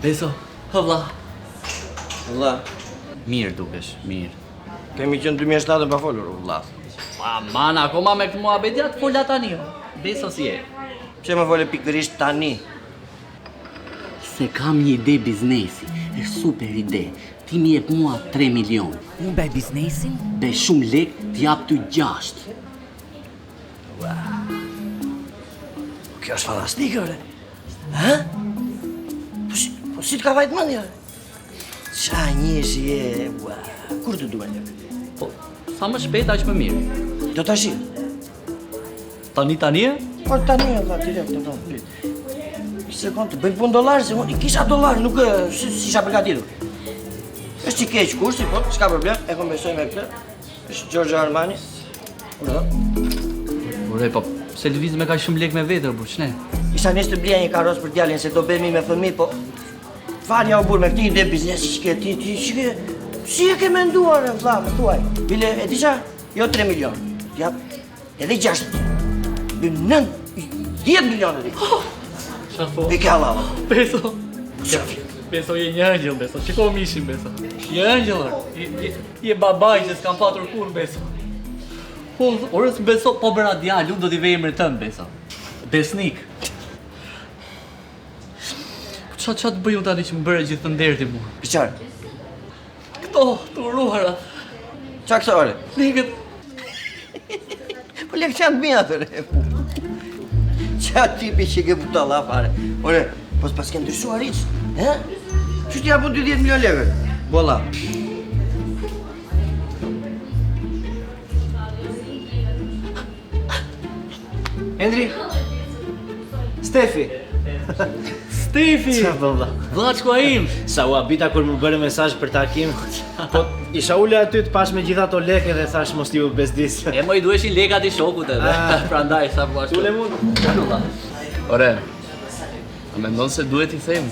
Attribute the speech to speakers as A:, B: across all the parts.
A: Beso, vëlla.
B: Vëlla,
A: Mirë dukesh, mirë.
B: kemi qenë 2007 pa folur, vëlla.
A: Man, akoma me këtë muhabetjat, fola tani. Beso si e.
B: Pse më fole pikërisht tani?
A: Se kam një ide biznesi, e super ide. Ti mi jep mua 3 milion.
C: Unë bej biznesin?
A: Be shumë lek, t'jap ty 6.
B: Kjo është fantastike, ore. Ha? Po si t'ka vajt mendja? Qa njësi e, ua. Kur të duhet lek?
A: Po, sa më shpejt aq më mirë.
B: Do tash.
A: Tani e?
B: Po tani valla direkt do të prit. Një sekond, bëj pun dollar, se unë kisha dollar, nuk si isha përgatitur. Është i keq kursi, po, s'ka problem, e kompensoj me këtë. Është Giorgio Armani. Urdhë.
A: Ure, po, se lëviz me ka shumë lek me vetër, bu, ç'ne?
B: Isha nisë të blija një karos për djalin se do bëmi me fëmijë, po falja u burr me këtë ide biznesi që ke ti, si e ke menduar vëlla, më thuaj. Bile e di çfarë? Jo 3 milion. Jap edhe 6. Bim 9, 10 milionë di.
A: Shafo.
B: E ke Allah.
A: Beso.
B: Shafi.
A: Beso je një angjëll, Beso. Shiko mishin, Beso. Je angjëll. Je babaj që s'kam patur kur, Beso. Orës Beso, po bëra djalë, unë do t'i vej emrin tënd, Beso. Besnik. Qa të bëj unë tani që më bëre gjithë të nderti mua?
B: Për çfarë?
A: Këto, të uruara.
B: Qa këto ore?
A: Lekët.
B: Po lek qanë të mija të re. Qa tipi që ke puta la fare. Ore, po s'pas ke ndryshuar iq, he? Që t'ja pun 20 milion lekë? Bolla. Endri? Stefi?
A: Stefi!
D: Qa vëlla?
A: Vlaçko im!
D: Sa u abita kur më bërë mesazh për takim. Po isha ule aty të pash me gjitha ato lekë dhe thash mos t'ju bezdis.
A: E më i duheshin lekat i shokut edhe. Prandaj sa vlaçko.
D: Ule mund?
A: Ore, a mendon se duhet i themi?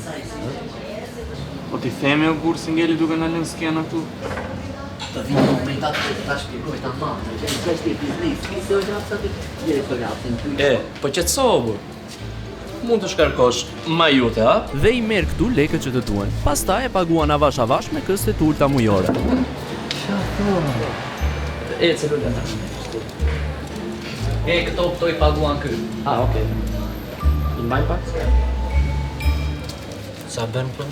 E: Po t'i themi o kur si ngeli duke në lënë skena këtu.
A: Të vinë në momentat që ta shpjegoj ta mamë, që në kështë i biznis, se o gjapë sa të direktoriatin ty.
F: E, po qetësohu bur. Mund të shkarkosh ma jute, a?
G: Dhe i merr këtu lekët që të duan. Pastaj e paguan avash me këste të ulta mujore.
A: E, celular ta. E, këto i paguan kë.
D: Ah, okej. I mbajnë pak? Sa bën po?